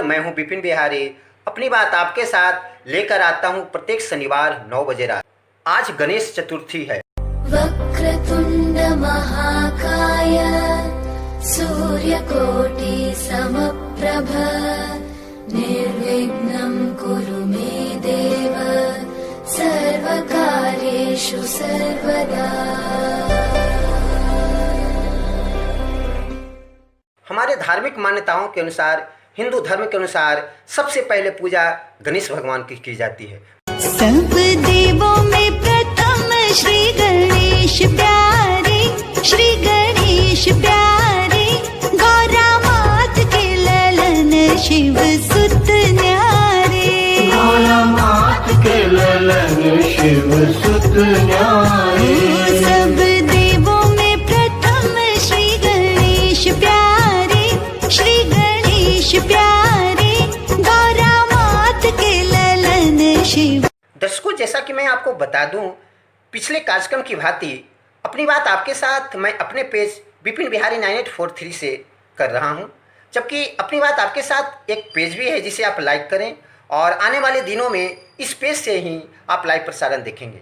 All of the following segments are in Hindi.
मैं हूं विपिन बिहारी। अपनी बात आपके साथ लेकर आता हूं प्रत्येक शनिवार 9 बजे रात। आज गणेश चतुर्थी है। वक्रतुंड महाकाय सूर्यकोटि समप्रभ निर्विघ्नं कुरु मे देव सर्वकार्येषु सर्वदा। हमारे धार्मिक मान्यताओं के अनुसार, हिंदू धर्म के अनुसार सबसे पहले पूजा गणेश भगवान की जाती है। सब देवों में प्रथम श्री गणेश प्यारे, श्री गणेश प्यारे, गौरा मात के ललन शिव सुत न्यारे, गौरा मात के ललन शिव सुत न्यारे। सब देवों में प्रथम श्री गणेश प्यारे, श्री गणेश प्यारे, गौरा मात के ललन शिव। दर्शकों, जैसा कि मैं आपको बता दूं, पिछले कार्यक्रम की भांति अपनी बात आपके साथ मैं अपने पेज विपिन बिहारी 9843 से कर रहा हूं, जबकि अपनी बात आपके साथ एक पेज भी है जिसे आप लाइक करें और आने वाले दिनों में इस पेज से ही आप लाइव प्रसारण देखेंगे।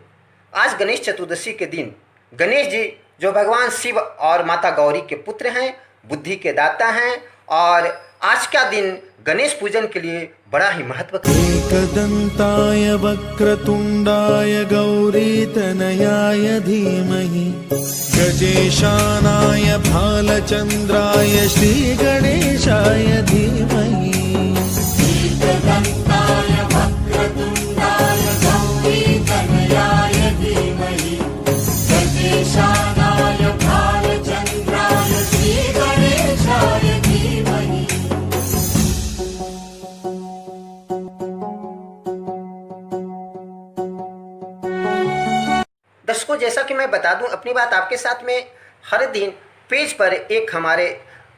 आज गणेश चतुर्दशी के दिन गणेश जी, जो भगवान शिव और माता गौरी के पुत्र हैं, बुद्धि के दाता हैं, और आज का दिन गणेश पूजन के लिए बड़ा ही महत्व है। एकदन्ताय वक्रतुंडाय गौरीतनयाय धीमहि गजेशानाय भालचंद्राय श्रीगणेशाय धीमहि। एकदन्ताय वक्रतुंडाय गौरीतनयाय धीमहि गजेशानाय भालचंद्राय श्रीगणेशाय धीमहि। दर्शकों, जैसा कि मैं बता दूं, अपनी बात आपके साथ में हर दिन पेज पर एक हमारे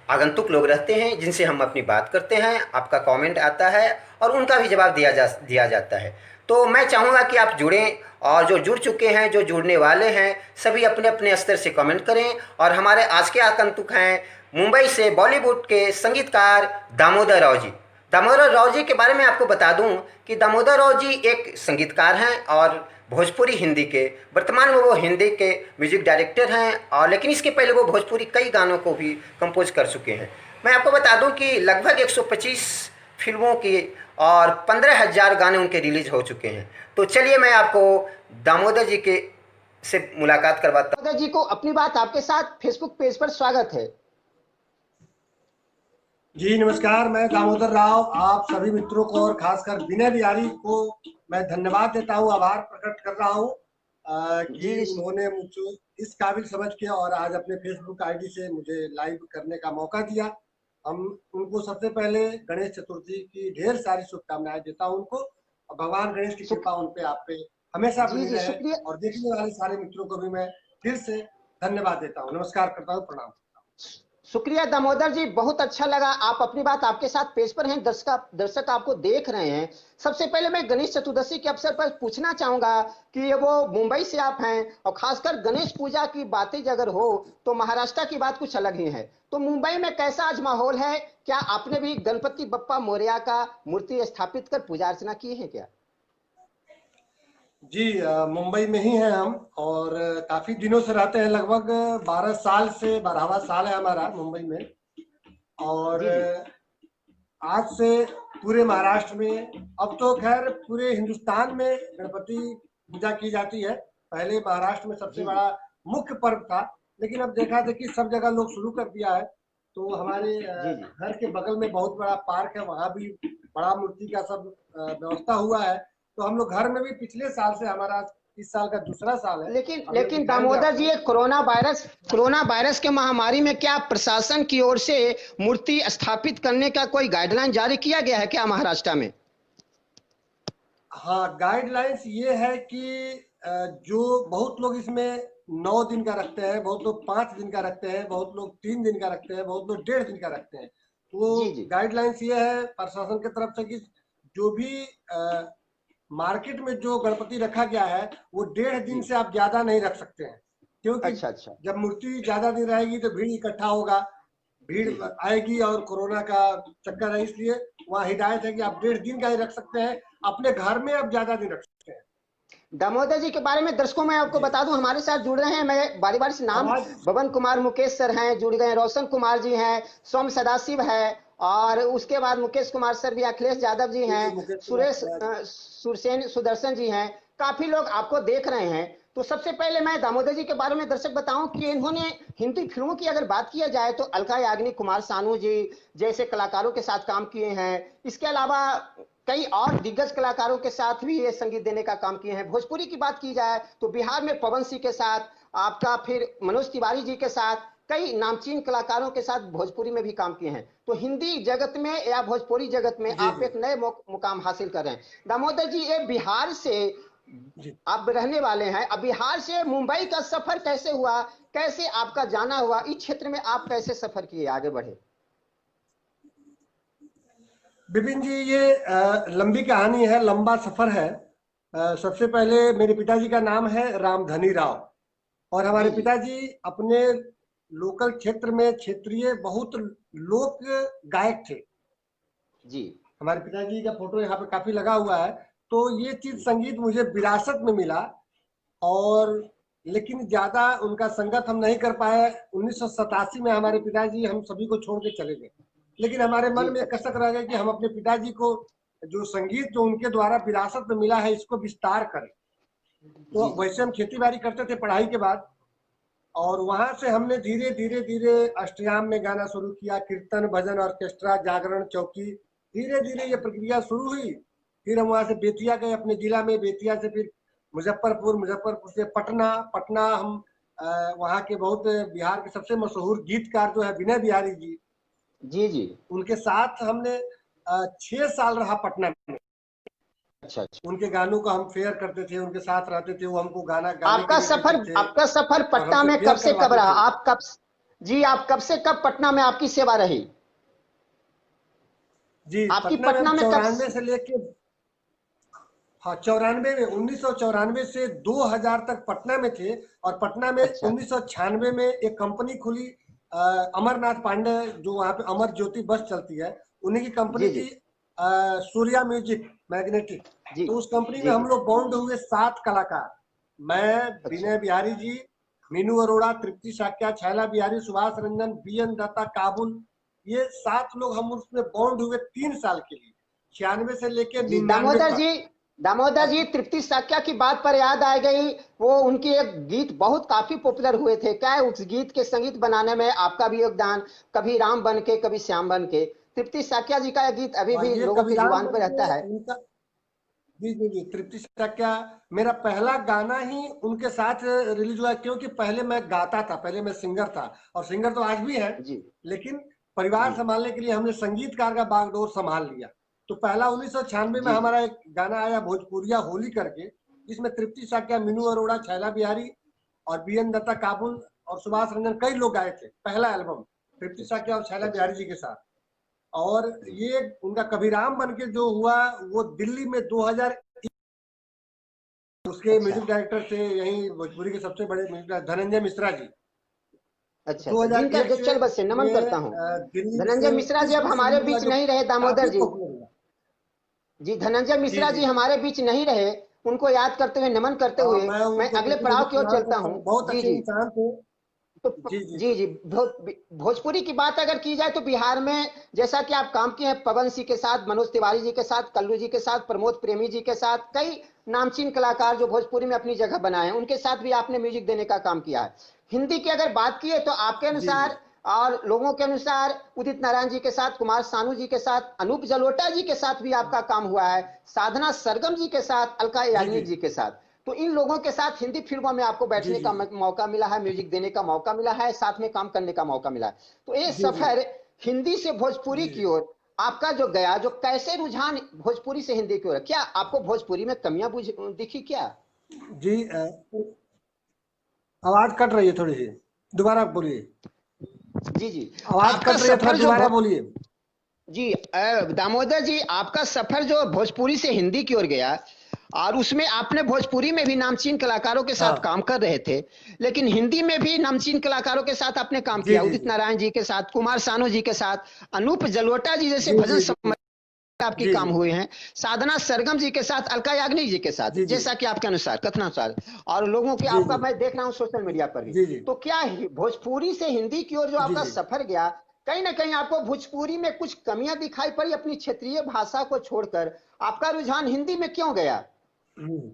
आगंतुक लोग रहते हैं जिनसे हम अपनी बात करते हैं, आपका कमेंट आता है और उनका भी जवाब दिया जाता है। तो मैं चाहूँगा कि आप जुड़ें, और जो जुड़ चुके हैं, जो जुड़ने वाले हैं, सभी अपने अपने स्तर से कमेंट करें। और हमारे आज के आगंतुक हैं मुंबई से बॉलीवुड के संगीतकार दामोदर राव जी। दामोदर राव जी के बारे में आपको बता दूं कि दामोदर राव जी एक संगीतकार हैं और भोजपुरी हिंदी के, वर्तमान में वो हिंदी के म्यूजिक डायरेक्टर हैं, और लेकिन इसके पहले वो भोजपुरी कई गानों को भी कंपोज कर चुके हैं। मैं आपको बता दूं कि लगभग 125 फिल्मों की और 15,000 गाने उनके रिलीज हो चुके हैं। तो चलिए मैं आपको दामोदर जी के से मुलाकात करवाता हूं। दामोदर जी को अपनी बात आपके साथ फेसबुक पेज पर स्वागत है। जी नमस्कार, मैं दामोदर राव आप सभी मित्रों को और खासकर विनय बिहारी को मैं धन्यवाद देता हूँ, आभार प्रकट कर रहा हूँ कि उन्होंने मुझे इस काबिल समझ के और आज अपने फेसबुक आईडी से मुझे लाइव करने का मौका दिया। हम उनको सबसे पहले गणेश चतुर्थी की ढेर सारी शुभकामनाएं देता हूँ उनको, और भगवान गणेश की कृपा उन पे आप पे हमेशा बनी रहे। और देखने वाले सारे मित्रों को भी मैं फिर से धन्यवाद देता हूँ, नमस्कार करता हूँ, प्रणाम। शुक्रिया दामोदर जी, बहुत अच्छा लगा। आप अपनी बात आपके साथ पेज पर हैं, दर्शक आपको देख रहे हैं। सबसे पहले मैं गणेश चतुर्दशी के अवसर पर पूछना चाहूंगा कि वो मुंबई से आप हैं, और खासकर गणेश पूजा की बातें अगर हो तो महाराष्ट्र की बात कुछ अलग ही है। तो मुंबई में कैसा आज माहौल है? क्या आपने भी गणपति बप्पा मोरया का मूर्ति स्थापित कर पूजा अर्चना की है क्या? जी मुंबई में ही हैं हम, और काफी दिनों से रहते हैं, लगभग 12 साल से 12वां साल है हमारा मुंबई में। और आज से पूरे महाराष्ट्र में, अब तो खैर पूरे हिंदुस्तान में गणपति पूजा की जाती है। पहले महाराष्ट्र में सबसे बड़ा मुख्य पर्व था, लेकिन अब देखा था कि सब जगह लोग शुरू कर दिया है। तो हमारे घर के बगल में बहुत बड़ा पार्क है, वहाँ भी बड़ा मूर्ति का सब व्यवस्था हुआ है। तो हम लोग घर में भी पिछले साल से, हमारा इस साल का दूसरा साल है। लेकिन दामोदर जी, कोरोना वायरस के महामारी में क्या प्रशासन की ओर से मूर्ति स्थापित करने का कोई गाइडलाइन जारी किया गया है क्या महाराष्ट्र में? हाँ, गाइडलाइंस ये है कि जो बहुत लोग इसमें 9 दिन का रखते हैं, बहुत लोग 5 दिन का रखते हैं, बहुत लोग 3 दिन का रखते हैं, बहुत लोग 1.5 दिन का रखते हैं। तो गाइडलाइंस ये है प्रशासन की तरफ से कि जो भी मार्केट में जो गणपति रखा गया है वो 1.5 दिन से आप ज्यादा नहीं रख सकते हैं, क्योंकि जब मूर्ति ज्यादा दिन रहेगी तो भीड़ इकट्ठा होगा, भीड़ आएगी और कोरोना का चक्कर है, इसलिए वहाँ हिदायत है कि आप 1.5 दिन का ही रख सकते हैं, अपने घर में आप ज्यादा दिन रख सकते हैं। दामोदर जी के बारे में दर्शकों मैं आपको बता दूं, हमारे साथ जुड़ रहे हैं, मैं बारी बारी से नाम, आवाज बबन कुमार मुकेश सर हैं जुड़ गए, रोशन कुमार जी हैं, सोम सदाशिव है, और उसके बाद मुकेश कुमार सर भी, अखिलेश यादव जी हैं, मुकेश सुरेश कुमार, सुरसेन सुदर्शन जी हैं, काफी लोग आपको देख रहे हैं। तो सबसे पहले मैं दामोदर जी के बारे में दर्शक बताऊं कि इन्होंने हिंदी फिल्मों की अगर बात किया जाए तो अलका याग्निक, कुमार सानू जी जैसे कलाकारों के साथ काम किए हैं। इसके अलावा कई और दिग्गज कलाकारों के साथ भी ये संगीत देने का काम किए हैं। भोजपुरी की बात की जाए तो बिहार में पवन सिंह के साथ आपका, फिर मनोज तिवारी जी के साथ, कई नामचीन कलाकारों के साथ भोजपुरी में भी काम किए हैं। तो हिंदी जगत में या भोजपुरी जगत में आप एक नए मुकाम हासिल कर रहे हैं। दामोदर जी, ये बिहार से आप रहने वाले हैं, अब बिहार से मुंबई का सफर कैसे हुआ, कैसे आपका जाना हुआ, इस क्षेत्र में आप कैसे सफर किए, आगे बढ़े? विपिन जी, ये लंबी कहानी है, लंबा सफर है। सबसे पहले मेरे पिताजी का नाम है रामधनी राव, और हमारे पिताजी अपने लोकल क्षेत्र में क्षेत्रीय बहुत लोक गायक थे जी। हमारे पिताजी का फोटो यहाँ पे काफी लगा हुआ है। तो ये चीज संगीत मुझे विरासत में मिला, और लेकिन ज्यादा उनका संगत हम नहीं कर पाए। 1987 में हमारे पिताजी हम सभी को छोड़ के चले गए, लेकिन हमारे मन में कसक रह गई कि हम अपने पिताजी को जो संगीत जो उनके द्वारा विरासत में मिला है इसको विस्तार करें। तो वैसे हम खेती बाड़ी करते थे पढ़ाई के बाद, और वहां से हमने धीरे धीरे धीरे अष्टयाम में गाना शुरू किया, कीर्तन, भजन, ऑर्केस्ट्रा, जागरण, चौकी, धीरे धीरे ये प्रक्रिया शुरू हुई। फिर हम वहां से बेतिया गए अपने जिला में, बेतिया से फिर मुजफ्फरपुर, मुजफ्फरपुर से पटना, पटना हम वहाँ के बहुत बिहार के सबसे मशहूर गीतकार जो है विनय बिहारी जी, जी उनके साथ हमने 6 साल रहा पटना में। अच्छा। उनके गानों का हम फेयर करते थे, उनके साथ रहते थे, वो हमको गाना गाने आपका के लिए सफर, देते थे, आपका सफर पटना में कब से कब रहा? आप कब जी, आप कब से कब पटना में आपकी सेवा रही? जी, आपकी पटना में कब? 94 से लेके, हाँ 94 में, 1994 से 2000 तक पटना में थे। और पटना में 1996 में एक कंपनी खुली, अमरनाथ पांडे, जो वहाँ पे अमर ज्योति बस चलती है, उन्हीं की कंपनी थी, सूर्या म्यूजिक मैग्नेटिक। तो उस कंपनी में हम लोग बॉन्ड हुए 7 कलाकार, मैं, विनय बिहारी जी, मीनू अरोड़ा, तृप्ति साक्या, छैला बिहारी, सुभाष रंजन, बीएन दत्ता, काबुल, ये 7 लोग हम उसमें बॉन्ड हुए 3 साल के लिए, 96 से लेके 99 तक। दामोदर जी, तृप्ति साक्या की बात पर याद आ गई, वो उनके एक गीत बहुत काफी पॉपुलर हुए थे, क्या है उस गीत के संगीत बनाने में आपका भी योगदान? कभी राम बन के कभी श्याम बन के, तृप्ति साक्या जी का यह गीत अभी भी लोगों की जुबान पर रहता है। जी जी जी, तृप्ति साक्या मेरा पहला गाना ही उनके साथ रिलीज हुआ, क्योंकि पहले मैं गाता था, पहले मैं सिंगर था, और सिंगर तो आज भी है, लेकिन परिवार संभालने के लिए हमने संगीतकार का बागडोर संभाल लिया। तो पहला 1996 में हमारा एक गाना आया भोजपुरिया होली करके, जिसमें तृप्ति साक्या, मीनू अरोड़ा, छैला बिहारी और बीएन दत्ता, काबुल और सुभाष रंजन, कई लोग गाए थे। पहला एल्बम तृप्ति साक्या और छैला बिहारी जी के साथ। और ये उनका कभी राम बन के जो हुआ वो दिल्ली में 2000, उसके म्यूजिक डायरेक्टर थे यही भोजपुरी के सबसे बड़े म्यूजिक डायरेक्टर धनंजय मिश्रा जी। अच्छा, जिनका जो चल बस से नमन करता हूँ। धनंजय मिश्रा जी अब हमारे बीच नहीं रहे दामोदर जी, धनंजय मिश्रा जी हमारे बीच नहीं रहे, उनको याद करते हुए, नमन करते हुए मैं अगले पड़ाव की ओर चलता हूँ। बहुत अच्छे इंसान थे। तो जी, भोजपुरी की बात अगर की जाए तो बिहार में जैसा कि आप काम किए हैं पवन सिंह के साथ, मनोज तिवारी जी के साथ, कल्लू जी के साथ, प्रमोद प्रेमी जी के साथ, कई नामचीन कलाकार जो भोजपुरी में अपनी जगह बनाए हैं, उनके साथ भी आपने म्यूजिक देने का काम किया है। हिंदी की अगर बात की है तो आपके अनुसार और लोगों के अनुसार उदित नारायण जी के साथ, कुमार सानू जी के साथ, अनूप जलोटा जी के साथ भी आपका काम हुआ है, साधना सरगम जी के साथ, अलका याग्निक जी के साथ। तो इन लोगों के साथ हिंदी फिल्मों में आपको बैठने का मौका मिला है, म्यूजिक देने का मौका मिला है, साथ में काम करने का मौका मिला है। तो ये सफर हिंदी से भोजपुरी की ओर आपका जो गया, जो कैसे रुझान भोजपुरी से हिंदी की ओर, क्या आपको भोजपुरी में कमियां दिखी क्या? जी, आवाज कट रही है थोड़ी सी, दोबारा बोलिए। जी, आवाज कट रही है, थोड़ा दोबारा बोलिए। जी, दामोदर जी, आपका सफर जो भोजपुरी से हिंदी की ओर गया, और उसमें आपने भोजपुरी में भी नामचीन कलाकारों के साथ हाँ। काम कर रहे थे, लेकिन हिंदी में भी नामचीन कलाकारों के साथ आपने काम जी किया, जी उदित जी नारायण जी के साथ, कुमार सानू जी के साथ, अनूप जलोटा जी जैसे जी भजन जी जी आपके जी काम जी हुए हैं, साधना सरगम जी के साथ, अलका याग्निक जी के साथ, जी जी जैसा कि आपके अनुसार कथनानुसार, और लोगों के जी आपका जी मैं देख रहा हूँ सोशल मीडिया पर भी। जी जी तो क्या भोजपुरी से हिंदी की ओर जो जी आपका जी सफर गया, कहीं ना कहीं आपको भोजपुरी में कुछ कमियां दिखाई पड़ी, अपनी क्षेत्रीय भाषा को छोड़कर आपका रुझान हिंदी में क्यों गया? हम्म।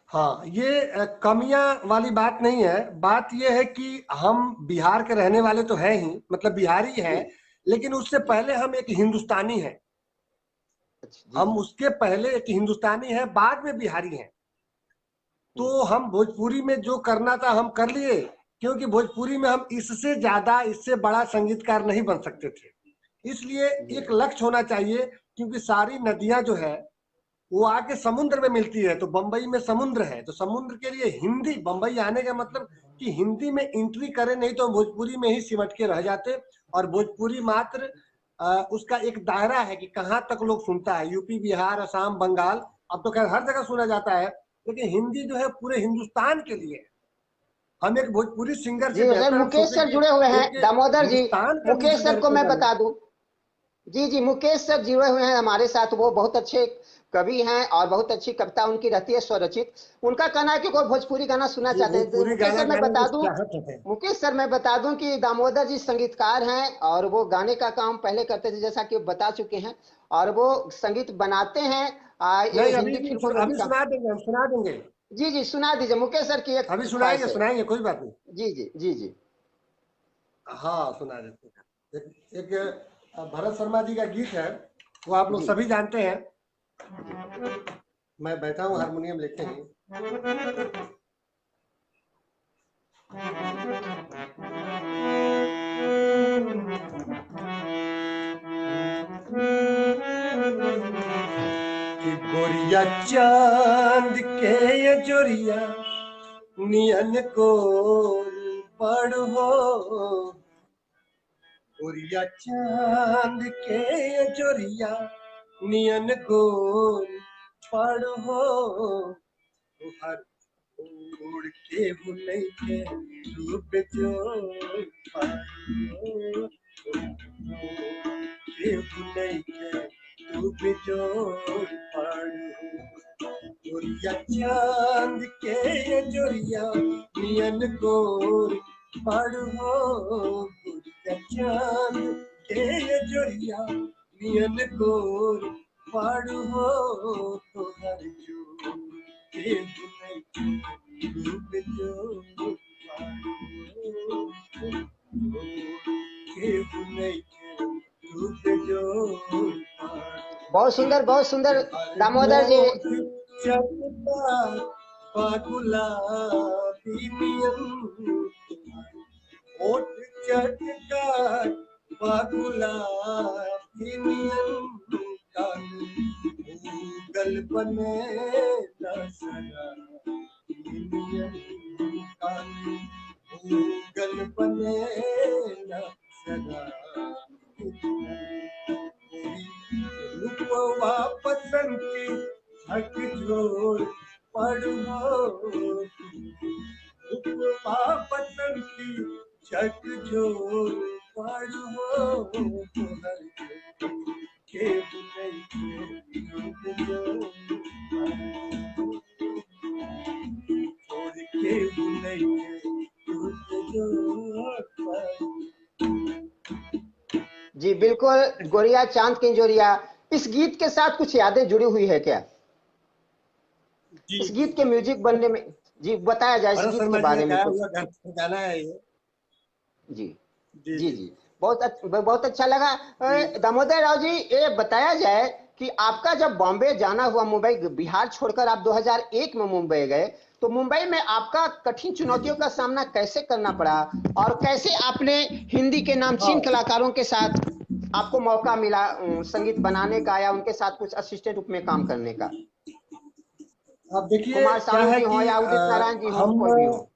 हाँ, ये कमियां वाली बात नहीं है। बात ये है कि हम बिहार के रहने वाले तो हैं ही, मतलब बिहारी हैं, जी लेकिन उससे जी। पहले हम एक हिंदुस्तानी हैं। अच्छा जी हम जी। उसके पहले एक हिंदुस्तानी हैं, बाद में बिहारी हैं। हम्म, तो हम भोजपुरी में जो करना था हम कर लिए, क्योंकि भोजपुरी में हम इससे ज्यादा, इससे बड़ा संगीतकार नहीं बन सकते थे। इसलिए जी एक लक्ष्य होना चाहिए, क्योंकि सारी नदियां जो है वो आके समुद्र में मिलती है। तो बंबई में समुद्र है, तो समुद्र के लिए हिंदी, बंबई आने का मतलब कि हिंदी में एंट्री करें, नहीं तो भोजपुरी में ही सिमट के रह जाते। और भोजपुरी मात्र उसका एक दायरा है कि कहाँ तक लोग सुनता है, यूपी, बिहार, असम, बंगाल, अब तो खैर हर जगह सुना जाता है। लेकिन हिंदी जो है पूरे हिंदुस्तान के लिए है। हम एक भोजपुरी सिंगर से जी सर, बेहतर हम मुकेश सोचे सर कि जुड़े हुए हैं, एक दामोदर जी, हिंदुस्तान का मुकेश म्यूजिक सर को डायरेक्टर मैं बने। बता दूं। जी जी, मुकेश सर जुड़े हुए हैं हमारे साथ, वो बहुत अच्छे कवि हैं और बहुत अच्छी कविता उनकी रहती है स्वरचित। उनका कहना है कि कोई भोजपुरी गाना सुनना जी, चाहते हैं, तो भोजपुरी मुकेश गाना सर मैं गाने बता में दूं, चाहत है। मुकेश सर मैं बता दूं कि दामोदर जी संगीतकार हैं और वो गाने का काम पहले करते थे, जैसा कि वो बता चुके हैं, और वो संगीत बनाते हैं, ये नहीं, हिंदी फिल्मों में भी अभी काम। सुना देंगे, हम सुना देंगे। जी जी, सुना दीजिए, मुकेश सर की एक अभी ख्वाहिश सुनाएंगे, है। सुनाएंगे, कोई बात नहीं। जी जी जी जी। हाँ, सुना देते हैं। एक भरत शर्मा जी का गीत है, वो आप लोग जी सभी जानते हैं। जी मैं बैठा हूँ हारमोनियम लेके ही। कि गोरिया चांद के ये जोरिया नियन को पढ़ो, गोरिया चांद के ये जोरिया नियन गोर पढ़ो, हर उड़ के हुनै के रूप जो पढ़ो, के हुनै के रूप जो पढ़ो, गोरिया चांद के ये जोरिया नियन गोर पढ़ो, गोरिया चांद के ये जोरिया नियन गोर पढ़ो, तो हर जो के हुनै के रूप जो पढ़ो, के हुनै के रूप जो पढ़ो। बहुत सुंदर दामोदर जी। मोर चलता पागुला पीनियन, ओठ चटका पागुला पीनियन, कान गल बने दसरा पीनियन, कान गल बने दसरा रूपवा पसंद की झक झोर पढ़ो, रूपवा पसंद की झक झोर पढ़ो, हर के बुनै के रूप जो छोड़ के बुनै के रूप जो पढ़ो। जी बिल्कुल, गोरिया चांद की जोरिया, इस गीत के साथ कुछ यादें जुड़ी हुई है क्या? जी इस जी गीत के म्यूजिक बनने में, जी बताया जाए इस भरत गीत के शर्मा जी ने बारे में गाया कुछ। हुआ गाना है ये। जी जी जी जी जी, बहुत अच्छा लगा। जी दामोदर राव जी, ये बताया जाए कि आपका जब बॉम्बे जाना हुआ, मुंबई बिहार छोड़कर आप 2001 में मुंबई गए, तो मुंबई में आपका कठिन जी चुनौतियों जी का सामना कैसे करना पड़ा, और कैसे आपने हिंदी के नामचीन हाँ, कलाकारों के साथ आपको मौका मिला संगीत बनाने का, या उनके साथ कुछ असिस्टेंट रूप में काम करने का? अब देखिए कुमार क्या सानू है जी हो कि या उदित नारायण जी हो, हम, कोई भी हो।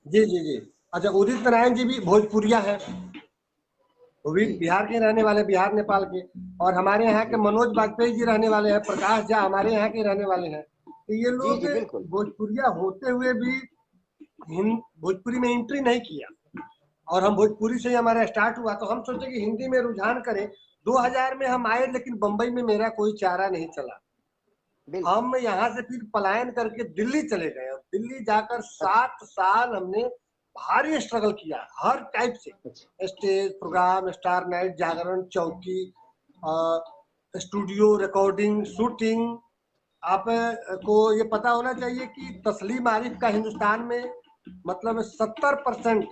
जी जी जी, अच्छा, उदित नारायण जी भी भोजपुरिया है। वो भी जी। बिहार के रहने वाले, बिहार नेपाल के। और हमारे यहाँ के मनोज बाजपेयी जी रहने वाले हैं, प्रकाश झा हमारे यहाँ के रहने वाले हैं। तो ये जी लोग जी बिल्कुल। भोजपुरिया होते हुए भी भोजपुरी में एंट्री नहीं किया, और हम भोजपुरी से ही हमारा स्टार्ट हुआ। तो हम सोचे कि हिंदी में रुझान करें। 2000 में हम आए, लेकिन बम्बई में मेरा कोई चारा नहीं चला। बिल्कुल। हम यहाँ से फिर पलायन करके दिल्ली चले गए, और दिल्ली जाकर 7 साल हमने भारी स्ट्रगल किया, हर टाइप से। अच्छा। स्टेज प्रोग्राम, स्टार नाइट, जागरण, चौकी, स्टूडियो रिकॉर्डिंग, शूटिंग। आप को ये पता होना चाहिए कि तस्लीम आरिफ का हिंदुस्तान में मतलब 70%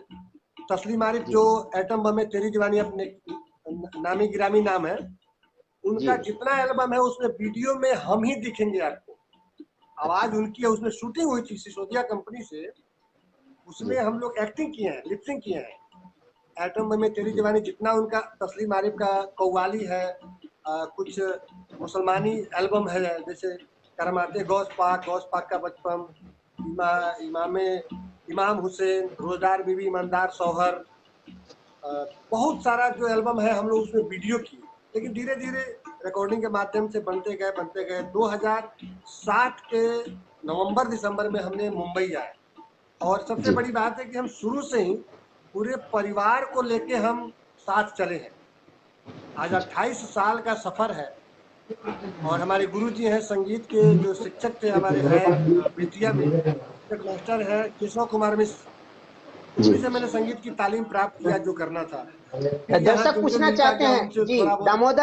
तस्लीम आरिफ, जी जो एटम बम में तेरी जवानी अपने नामी गिरामी नाम है, जी उनका जितना एल्बम है उसमें वीडियो में हम ही दिखेंगे आपको। आवाज उनकी है, उसमें शूटिंग हुई थी सिसोदिया कंपनी से, उसमें जी। हम लोग एक्टिंग किए हैं, लिपसिंग किए हैं। एटम बम में तेरी जवानी जितना उनका, तस्लीम आरिफ का कव्वाली है, कुछ मुसलमानी एल्बम है, जैसे करमाते गौस पाक का बचपन, इमाम हुसैन, रोजदार बीवी ईमानदार शौहर, बहुत सारा जो एल्बम है हम लोग उसमें वीडियो किए। लेकिन धीरे धीरे रिकॉर्डिंग के माध्यम से बनते गए 2007 के नवंबर दिसंबर में हमने मुंबई आए। और सबसे जी। बड़ी बात है कि हम शुरू से ही पूरे परिवार को लेके हम साथ चले हैं। आज 28 साल का सफर है। और हमारे गुरुजी हैं संगीत के, जो शिक्षक थे हमारे हैं बेतिया में, शिक्षक मास्टर है केशव कुमार मिश्र। जी। उन्हीं से मैंने संगीत की तालीम प्राप्त किया, जो करना था। फिर यहाँ दर्शक जो पूछना मिलता चाहते गया हैं उनसे जी, थोड़ा बहुत।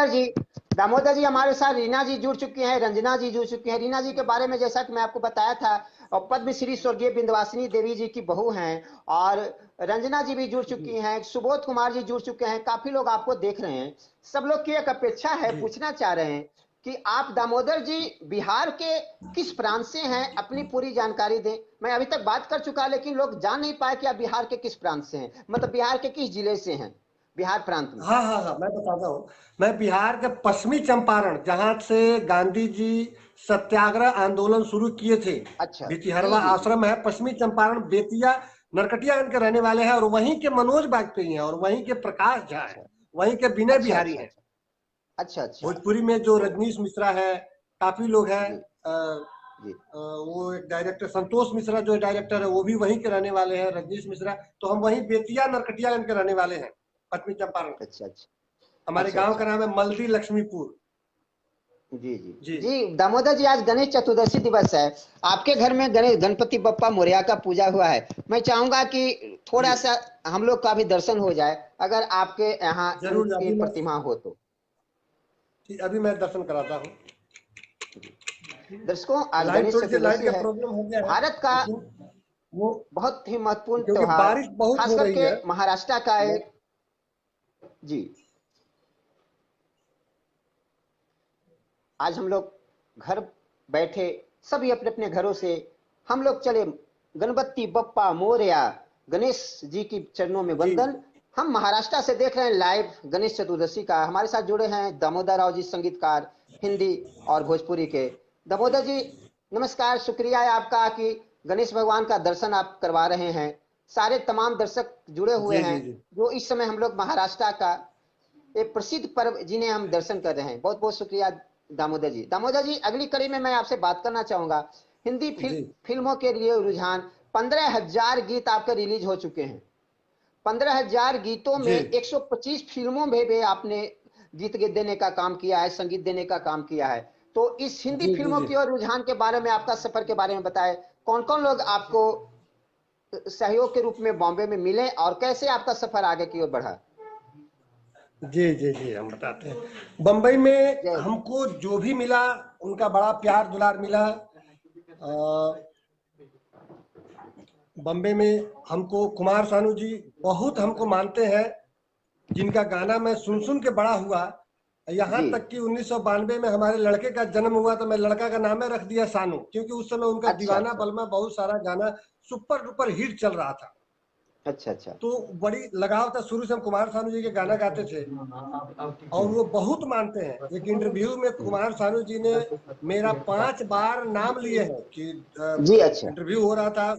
दामोदर जी हमारे साथ रीना जी जुड़ चुकी हैं, रंजना जी जुड़ चुकी हैं। रीना जी के बारे में जैसा कि मैं आपको बताया था, और पद्मश्री स्वर्गीय विंध्यवासिनी देवी जी की बहू हैं, और रंजना जी भी जुड़ चुकी हैं, सुबोध कुमार जी जुड़ चुके हैं, काफी लोग आपको देख रहे हैं। सब लोग की एक अपेक्षा है, पूछना चाह रहे हैं कि आप दामोदर जी बिहार के किस प्रांत से हैं, अपनी पूरी जानकारी दें। मैं अभी तक बात कर चुका, लेकिन लोग जान नहीं पाए कि आप बिहार के किस प्रांत से हैं, मतलब बिहार के किस जिले से हैं, बिहार प्रांत में। हाँ हाँ हाँ, मैं बताता हूँ। मैं बिहार के पश्चिमी चंपारण, जहाँ से गांधी जी सत्याग्रह आंदोलन शुरू किए थे, अच्छा। जी बेतिहरवा जी जी। आश्रम है पश्चिमी चंपारण, बेतिया नरकटिया के रहने वाले हैं। और वहीं के मनोज बाजपेयी हैं, और वहीं के प्रकाश झा है, अच्छा वहीं के विनय अच्छा बिहारी अच्छा हैं। अच्छा अच्छा। भोजपुरी में जो रजनीश मिश्रा है, काफी लोग हैं। जी जी वो एक डायरेक्टर संतोष मिश्रा जो डायरेक्टर है, वो भी वहीं के रहने वाले हैं, रजनीश मिश्रा। तो हम वहीं बेतिया नरकटिया के रहने वाले हैं, पश्चिमी चंपारण। अच्छा अच्छा हमारे अच्छा गांव का अच्छा। नाम है मल्दी लक्ष्मीपुर। जी जी जी जी। दामोदर जी, आज गणेश चतुर्दशी दिवस है, आपके घर में गणेश गणपति बप्पा मोरया का पूजा हुआ है। मैं चाहूंगा कि जी, थोड़ा सा हम लोग का भी दर्शन हो जाए, अगर आपके यहाँ जरूर। उनकी प्रतिमा हो तो। अभी मैं दर्शन कराता हूँ। दर्शकों, आज लाइट, गणेश थोड़ी सी लाइट चतुर्दशी का है, प्रॉब्लम हो गया है, भारत का लेकिन वो बहुत ही महत्वपूर्ण क्योंकि त्योहार, बारिश बहुत खास हो रही करके है। महाराष्ट्र का एक। जी। आज हम लोग घर बैठे सभी अपने अपने घरों से हम लोग चले, गणपति बप्पा मोरया, गणेश जी की चरणों में जी वंदन। हम महाराष्ट्र से देख रहे हैं लाइव गणेश चतुर्दशी का। हमारे साथ जुड़े हैं दामोदर राव जी, संगीतकार, हिंदी और भोजपुरी के। दामोदर जी नमस्कार, शुक्रिया है आपका कि गणेश भगवान का दर्शन आप करवा रहे हैं। सारे तमाम दर्शक जुड़े हुए जी हैं, जी जी जो इस समय हम लोग महाराष्ट्र का एक प्रसिद्ध पर्व जिन्हें हम दर्शन कर रहे हैं। बहुत बहुत शुक्रिया दामोदर जी। दामोदर जी, अगली कड़ी में मैं आपसे बात करना चाहूंगा। हिंदी जी फिल्मों के लिए रुझान, 15,000 गीत आपके रिलीज हो चुके हैं। 15,000 गीतों में जी 125 फिल्मों में भी आपने गीत देने का काम किया है, संगीत देने का काम किया है। तो इस हिंदी जी जी फिल्मों जी। की ओर रुझान के बारे में, आपका सफर के बारे में बताएं। कौन कौन लोग आपको सहयोग के रूप में बॉम्बे में मिले, और कैसे आपका सफर आगे की ओर बढ़ा। जी जी जी, हम बताते हैं। बम्बई में जय हिंद। हमको जो भी मिला, उनका बड़ा प्यार दुलार मिला। बम्बे में हमको कुमार सानू जी बहुत हमको मानते हैं, जिनका गाना मैं सुन सुन के बड़ा हुआ। यहाँ जी। तक कि 1992 में हमारे लड़के का जन्म हुआ, तो मैं लड़का का नाम रख दिया सानू, क्योंकि उस समय उनका अच्छा दीवाना अच्छा बलमा बहुत सारा गाना सुपर डुपर हिट चल रहा था। अच्छा अच्छा। तो बड़ी लगाव था, शुरू से हम कुमार सानू जी के गाना गाते थे, और वो बहुत मानते हैं। एक इंटरव्यू में कुमार सानू जी ने मेरा 5 बार नाम लिए हैं कि जी अच्छा। इंटरव्यू हो रहा था,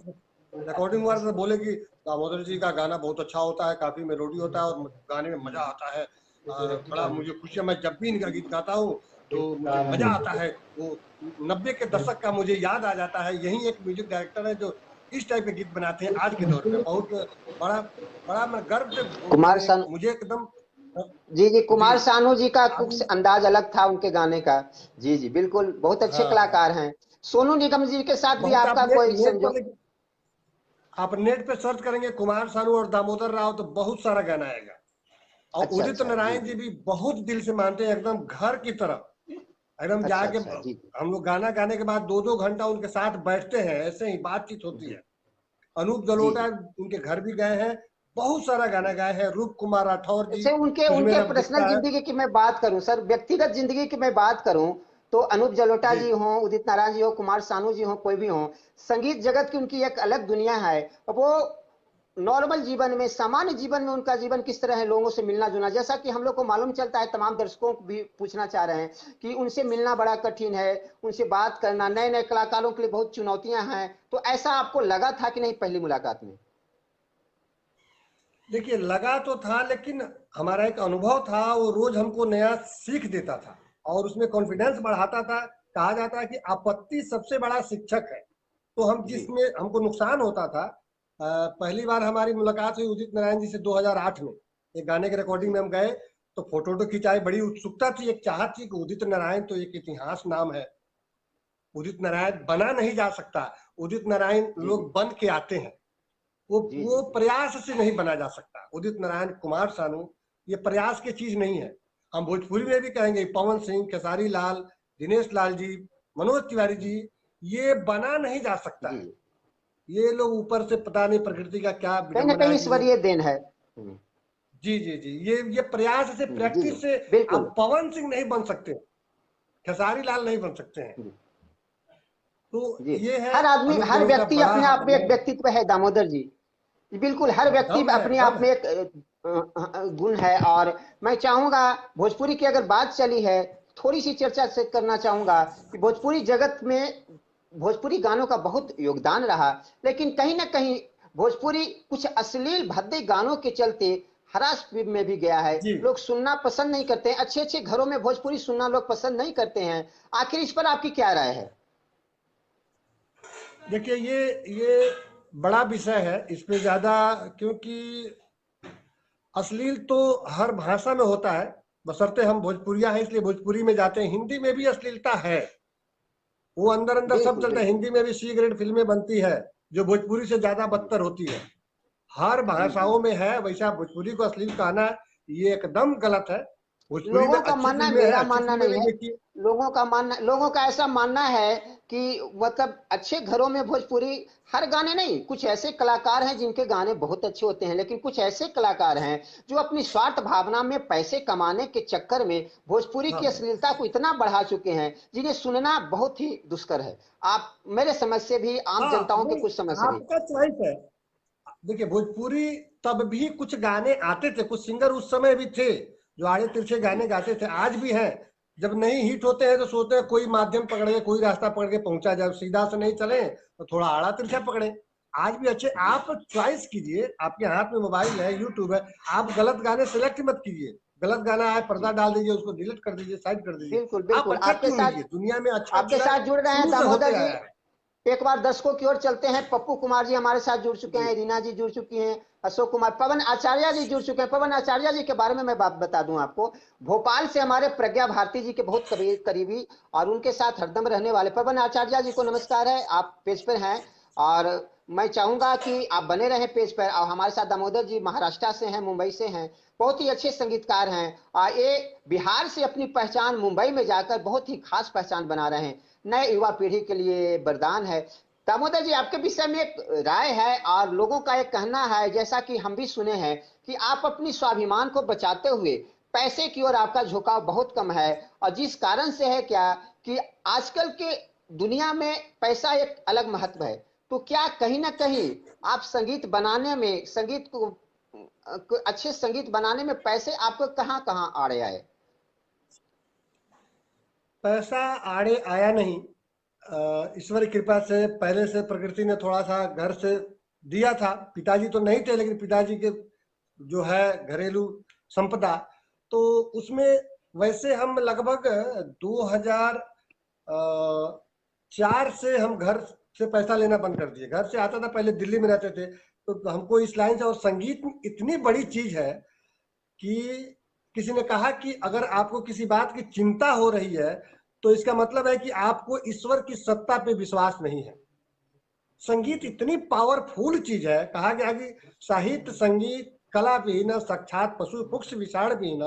रिकॉर्डिंग हुआ तो बोले कि दामोदर जी का गाना बहुत अच्छा होता है, काफी मेलोडी होता है और गाने में मजा आता है। बड़ा मुझे खुशी है, मैं जब भी इनका गीत गाता हूँ तो मुझे मजा आता है। वो 90 के दशक का मुझे याद आ जाता है। यही एक म्यूजिक डायरेक्टर है जो इस टाइप के गीत बनाते हैं आज के दौर में। बहुत बड़ा बड़ा मैं गर्व से बोलता कुमार हूँ, सानू, मुझे एकदम जी जी, जी। कुमार सानू जी का आप कुछ अंदाज अलग था उनके गाने का। जी जी बिल्कुल, बहुत अच्छे हाँ हाँ, कलाकार हैं। सोनू निगम जी के साथ भी बहुत आप आपका नेट कोई नेट संजोग? पर आप नेट पे सर्च करेंगे कुमार सानू और दामोदर राव तो बहुत सारा गाना आएगा। और अच्छा उदित अच्छा, जी नारायण जी जी। भी बहुत दिल से मानते हैं, एकदम घर की तरह। एकदम अच्छा जाके अच्छा, जी जी हम लोग गाना गाने के बाद 2-2 घंटा उनके साथ बैठते हैं, ऐसे ही बातचीत होती जी है। अनूप जी जलोटा जी। उनके घर भी गए हैं, बहुत सारा गाना गाए हैं। रूप कुमार राठौर जी जैसे उनके फिल्में उनके जब पर्सनल दिखता है जिंदगी की मैं बात करूं सर, व्यक्तिगत जिंदगी की मैं बात करूं, तो अनूप जलोटा जी जी हों, उदित नारायण जी हो, कुमार सानू जी हो, कोई भी हो, संगीत जगत की उनकी एक अलग दुनिया है। वो नॉर्मल जीवन में, सामान्य जीवन में उनका जीवन किस तरह है, लोगों से मिलना जुलना, जैसा कि हम लोग को मालूम चलता है, तमाम दर्शकों को भी पूछना चाह रहे हैं कि उनसे मिलना बड़ा कठिन है, उनसे बात करना, नए नए कलाकारों के लिए बहुत चुनौतियां हैं। तो ऐसा आपको लगा था कि नहीं पहली मुलाकात में? देखिए लगा तो था, लेकिन हमारा एक अनुभव था, वो रोज हमको नया सीख देता था और उसमें कॉन्फिडेंस बढ़ाता था। कहा जाता है कि आपत्ति सबसे बड़ा शिक्षक है। तो हम जी जिसमें हमको नुकसान होता था, पहली बार हमारी मुलाकात हुई उदित नारायण जी से 2008 में। एक गाने के रिकॉर्डिंग जी में हम गए तो फोटो खिंचाई, बड़ी उत्सुकता थी, एक चाहत थी कि उदित नारायण तो एक इतिहास नाम है, उदित नारायण बना नहीं जा सकता। उदित नारायण जी जी लोग बन के आते हैं, वो जी जी वो जी प्रयास से नहीं बना जा सकता। उदित नारायण, कुमार सानू ये प्रयास की चीज नहीं है। हम भोजपुरी में भी कहेंगे पवन सिंह, खेसारी लाल, दिनेश लाल जी, मनोज तिवारी जी, ये बना नहीं जा सकता जी है। जी। ये लोग ऊपर से पता नहीं प्रकृति का क्या कहीं ना विडंबना कहीं है कि वो ईश्वरीय देन है। जी जी जी, ये प्रयास से, जी जी प्रैक्टिस से। बिल्कुल। आप पवन सिंह नहीं बन सकते, खेसारी लाल नहीं बन सकते हैं। जी तो जी। ये है हर आदमी, अनूप हर जलोटा व्यक्ति बड़ा अपने आप में एक मैं व्यक्तित्व है दामोदर जी। जी, बिल्कुल, हर व्यक्ति दम है, अपने दम आप में है। एक गुण है। और मैं चाहूंगा, भोजपुरी की अगर बात चली है, थोड़ी सी चर्चा से करना चाहूंगा कि भोजपुरी जगत में भोजपुरी गानों का बहुत योगदान रहा, लेकिन कहीं ना कहीं भोजपुरी कुछ अश्लील भद्दे गानों के चलते हरास में भी गया है। जी लोग सुनना पसंद नहीं करते हैं, अच्छे अच्छे घरों में भोजपुरी सुनना लोग पसंद नहीं करते हैं। आखिर इस पर आपकी क्या राय है? देखिए ये बड़ा विषय है, इस पे ज्यादा, क्योंकि अश्लील तो हर भाषा में होता है। बशर्ते हम भोजपुरिया हैं इसलिए भोजपुरी में जाते हैं। हिंदी में भी अश्लीलता है, वो अंदर अंदर सब बिल्कुल चलता है। बिल्कुल। हिंदी में भी सी ग्रेड फिल्में बनती है जो भोजपुरी से ज्यादा बदतर होती है। हर जी जी भाषाओं जी। में है, वैसा भोजपुरी को अश्लील कहना ये एकदम गलत है। भोजपुरी में लोगों का अच्छी मानना, फिल्में हैं, मेरा अच्छी मानना फिल्में नहीं भी है, देखिए। लोगों का ऐसा मानना है कि मतलब अच्छे घरों में भोजपुरी, हर गाने नहीं, कुछ ऐसे कलाकार हैं जिनके गाने बहुत अच्छे होते हैं, लेकिन कुछ ऐसे कलाकार हैं जो अपनी स्वार्थ भावना में पैसे कमाने के चक्कर में भोजपुरी की हाँ अश्लीलता को इतना बढ़ा चुके हैं जिन्हें सुनना बहुत ही दुष्कर है। आप मेरे समझ से भी, आम हाँ, जनताओं के नहीं, कुछ समझ से भी। आपका चॉइस है। देखिए भोजपुरी तब भी कुछ गाने आते थे, कुछ सिंगर उस समय भी थे जो आड़े तिरछे गाने गाते थे, आज भी हैं। जब नहीं हिट होते हैं तो सोचते हैं कोई माध्यम पकड़ के, कोई रास्ता पकड़ के पहुंचा जाए, सीधा से नहीं चले तो थोड़ा आड़ा तिरछा पकड़े। आज भी अच्छे, आप चॉइस कीजिए, आपके हाथ में मोबाइल है, यूट्यूब है। आप गलत गाने सेलेक्ट मत कीजिए। गलत गाना आए पर्दा जी डाल दीजिए, उसको डिलीट कर दीजिए, साइड कर दीजिए। बिल्कुल आप बिल्कुल। अच्छा चुन लीजिए, दुनिया में अच्छा आपके चुना साथ जुड़ रहे हैं शुरू से होते दामोदर जी। आया है। एक बार दर्शकों की ओर चलते हैं। पप्पू कुमार जी हमारे साथ जुड़ चुके जी हैं, रीना जी जुड़ चुकी हैं, अशोक कुमार, पवन आचार्य जी जुड़ चुके हैं। पवन आचार्य जी के बारे में मैं बात बता दूं आपको, भोपाल से हमारे प्रज्ञा भारती जी के बहुत करीबी और उनके साथ हरदम रहने वाले पवन आचार्य जी को नमस्कार है, आप पेज पर हैं। और मैं चाहूंगा कि आप बने रहें पेज पर। और हमारे साथ दामोदर जी महाराष्ट्र से हैं, मुंबई से हैं, बहुत ही अच्छे संगीतकार हैं। और ये बिहार से अपनी पहचान मुंबई में जाकर बहुत ही खास पहचान बना रहे हैं, नए युवा पीढ़ी के लिए वरदान है। दामोदर जी, आपके विषय में एक राय है और लोगों का एक कहना है, जैसा कि हम भी सुने हैं, कि आप अपनी स्वाभिमान को बचाते हुए पैसे की ओर आपका झुकाव बहुत कम है। और जिस कारण से है क्या, कि आजकल के दुनिया में पैसा एक अलग महत्व है। तो क्या कहीं ना कहीं आप संगीत बनाने में, संगीत को अच्छे संगीत बनाने में पैसे आपको कहाँ कहाँ आ रहे आए? पैसा आड़े आया नहीं। ईश्वर की कृपा से पहले से प्रकृति ने थोड़ा सा घर से दिया था। पिताजी तो नहीं थे, लेकिन पिताजी के जो है घरेलू संपदा, तो उसमें वैसे हम लगभग 2004 से हम घर से पैसा लेना बंद कर दिए। घर से आता था, पहले दिल्ली में रहते थे, तो हमको इस लाइन से, और संगीत इतनी बड़ी चीज है कि किसी ने कहा कि अगर आपको किसी बात की चिंता हो रही है तो इसका मतलब है कि आपको ईश्वर की सत्ता पे विश्वास नहीं है। संगीत इतनी पावरफुल चीज है, कहा गया कि साहित्य संगीत कला विहीन साक्षात पशु पुक्ष विषाण विहीन,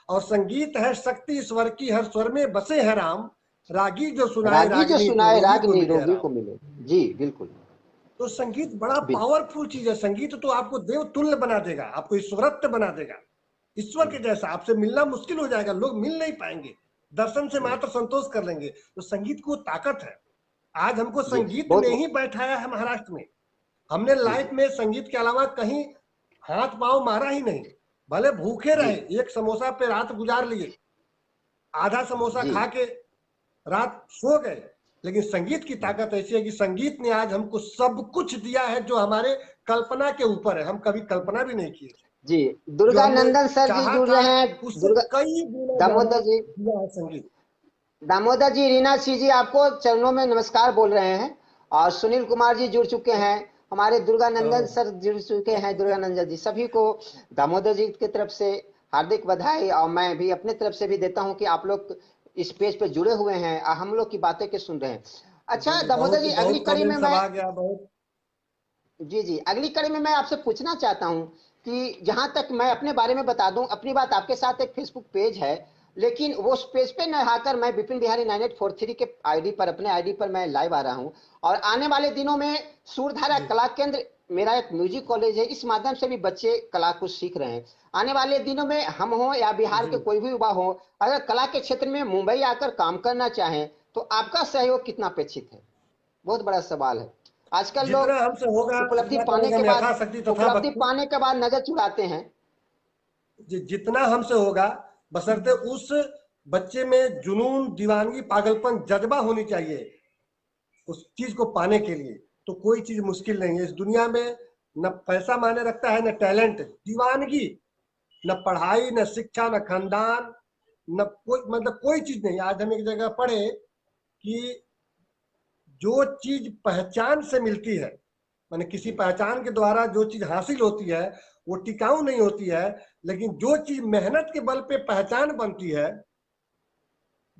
और संगीत है शक्ति ईश्वर की, हर स्वर में बसे है राम, रागी जो सुनाए रागी जो सुनाए राग को मिले निरोगी को आराम। मिले। जी बिल्कुल। तो संगीत बड़ा बिल्कुल पावरफुल चीज है। संगीत तो आपको देव तुल्य बना देगा, आपको ईश्वरत्व बना देगा, ईश्वर के जैसा। आपसे मिलना मुश्किल हो जाएगा, लोग मिल नहीं पाएंगे, दर्शन से मात्र संतोष कर लेंगे। तो संगीत को ताकत है। आज हमको जी संगीत बहुत ने ही बैठाया है महाराष्ट्र में। हमने जी लाइफ जी में संगीत के अलावा कहीं हाथ पांव मारा ही नहीं। भले भूखे जी रहे, एक समोसा पे रात गुजार लिए, आधा समोसा जी खा के रात सो गए, लेकिन संगीत की ताकत ऐसी है कि संगीत ने आज हमको सब कुछ दिया है जो हमारे कल्पना के ऊपर है। हम कभी कल्पना भी नहीं किए थे। जी। जो दुर्गा हमने नंदन सर जी चाहा जुड़ था रहे हैं। उससे दुर्गा कई गुना ज्यादा दामोदर जी, दिया है संगीत। दामोदर जी, रीना सिंह जी आपको चरणों में नमस्कार बोल रहे हैं। और सुनील कुमार जी जुड़ चुके हैं, हमारे दुर्गा नंदन सर जुड़ चुके हैं। दुर्गा नंदन जी, सभी को दामोदर जी की तरफ से हार्दिक बधाई, और मैं भी अपने तरफ से भी देता हूं कि आप लोग इस पेज पे जुड़े हुए हैं और हम लोग की बातें के सुन रहे हैं। अच्छा जी, दामोदर बहुत जी, अगली बहुत कड़ी में कमेंट सब मैं, आ गया, बहुत। जी जी, अगली कड़ी में मैं आपसे पूछना चाहता हूं कि जहां तक मैं अपने बारे में बता दूं, अपनी बात आपके साथ एक फेसबुक पेज है, लेकिन वो उस पेज पे न आकर मैं विपिन बिहारी 9843 के आईडी पर, अपने आईडी पर मैं लाइव आ रहा हूं। और आने वाले दिनों में सूरधारा जी कला केंद्र, मेरा एक म्यूजिक कॉलेज है, इस माध्यम से भी बच्चे कला को सीख रहे हैं। आने वाले दिनों में हम हो या बिहार जी। के कोई भी युवा हो, अगर कला के क्षेत्र में मुंबई आकर काम करना चाहें तो आपका सहयोग कितना अपेक्षित है? बहुत बड़ा सवाल है। आजकल जितना लोग हमसे होगा उपलब्धि उतना पाने करेंगे के हम, बाद, यथाशक्ति तथा भक्ति। नजर चुराते हैं। जितना हमसे होगा, बशर्ते उस बच्चे में जुनून, दीवानगी, पागलपन, जज्बा होनी चाहिए उस चीज को पाने के लिए, तो कोई चीज मुश्किल नहीं है इस दुनिया में। न पैसा मायने रखता है, न टैलेंट, दीवानगी। न पढ़ाई, न शिक्षा, न खानदान, न कोई, मतलब कोई चीज नहीं। आज हम एक जगह पढ़े कि जो चीज पहचान से मिलती है, माने किसी पहचान के द्वारा जो चीज हासिल होती है वो टिकाऊ नहीं होती है, लेकिन जो चीज मेहनत के बल पे पहचान बनती है,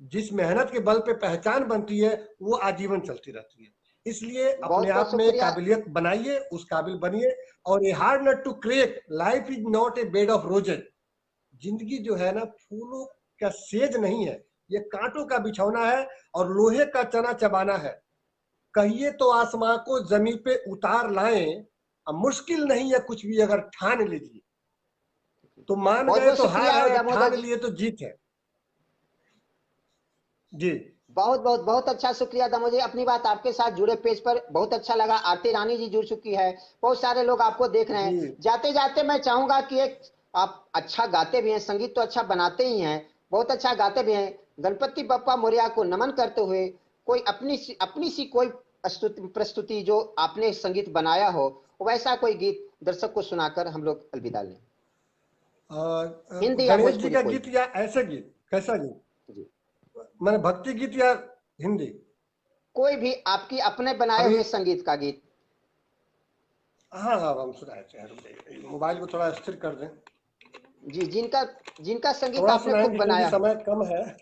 जिस मेहनत के बल पे पहचान बनती है, वो आजीवन चलती रहती है। इसलिए अपने बहुत बहुत आप में शुक्रिया। काबिलियत बनाइए, उस काबिल बनिए। और ये hard nut to crack, life is not a bed of roses. जिंदगी जो है ना, फूलों का सेज नहीं है, ये कांटों का बिछौना है और लोहे का चना चबाना है। कहिए तो आसमां को जमीन पे उतार लाएं, अब मुश्किल नहीं है कुछ भी अगर ठान लीजिए। तो मान बहुत गए बहुत तो हार शुक्रिया है, दामोदर ठान जी। लिए तो जीत है। जी बहुत बहुत बहुत अच्छा शुक्रिया दामोदर जी। अपनी बात आपके साथ जुड़े पेज पर बहुत अच्छा लगा। आरती रानी जी जुड़ चुकी है, बहुत सारे लोग आपको देख रहे जी। हैं। जाते जाते मैं चाहूंगा कि एक, आप अच्छा गाते भी हैं, संगीत तो अच्छा बनाते ही हैं, बहुत अच्छा गाते भी हैं। गणपति बप्पा मोरया को नमन करते हुए कोई अपनी सी कोई प्रस्तुति जो आपने संगीत बनाया हो, वैसा कोई गीत दर्शक को सुनाकर हम लोग अलविदा लें। हिंदी या गणेश जी भोजपुरी का कोई गीत या ऐसे गीत, कैसा गीत? जी, मैंने भक्ति गीत या हिंदी? कोई भी आपकी अपने बनाए अभी हुए संगीत का गीत। हाँ हाँ, हम सुनाए थे। रुक जाइए, मोबाइल को थोड़ा स्थिर कर दें। जी, जिनका जिनका संगीत थोड़ा आपने खूब सुनाएंगे क्योंकि बनाया हो। समय कम है।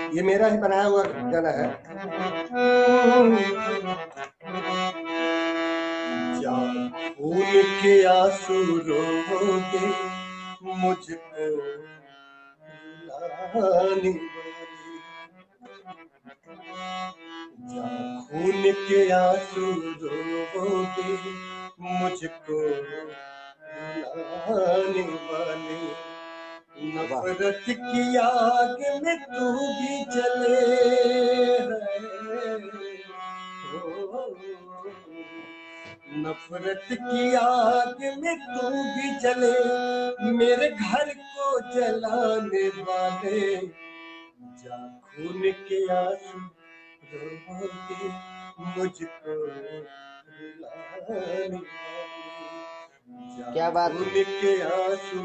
ये मेरा ही बनाया हुआ गाना है। क्या खून के आंसू रोगे मुझको रुलाने वाली, क्या खून के आंसू रोगे मुझको रुलाने वाली, वाह, नफरत की आग में तू भी जले है। नफरत की आग में तू भी जले, मेरे घर को जलाने वाले, जा खून के आंसू रोके मुझको रुलाने वाले, जा क्या बात है। खून के आंसू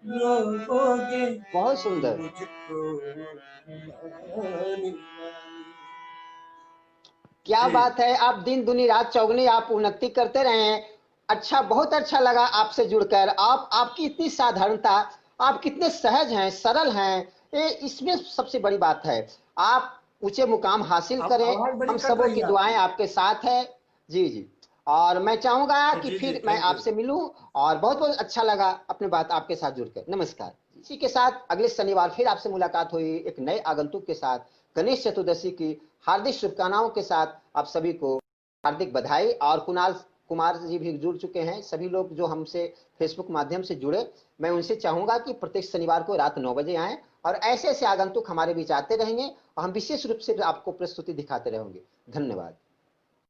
रोके बहुत सुंदर। मुझको रुलाने वाले। क्या जी। बात है, आप दिन दुनी रात चौगनी आप उन्नति करते रहे हैं। अच्छा, बहुत अच्छा लगा आपसे जुड़कर। आपकी इतनी साधारणता, आप कितने सहज हैं, सरल हैं, ये इसमें सबसे बड़ी बात है। आप ऊंचे मुकाम हासिल करें, आवाज बड़ी हम कट सबों रही की है दुआएं आपकी। आपके साथ है। जी जी। और मैं चाहूंगा कि जी जी, फिर मैं थैंक यू। आपसे मिलूं, और बहुत बहुत अच्छा लगा अपनी बात आपके साथ जुड़कर। नमस्कार। इसी के साथ अगले शनिवार फिर आपसे मुलाकात हुई एक नए आगंतुक के साथ। गणेश चतुर्दशी की हार्दिक शुभकामनाओं के साथ आप सभी को हार्दिक बधाई। और कुणाल कुमार जी भी जुड़ चुके हैं। सभी लोग जो हमसे फेसबुक माध्यम से जुड़े, मैं उनसे चाहूंगा कि प्रत्येक शनिवार को रात 9 बजे आएं, और ऐसे ऐसे आगंतुक हमारे बीच आते रहेंगे, और हम विशेष रूप से आपको प्रस्तुति दिखाते रहेंगे। धन्यवाद।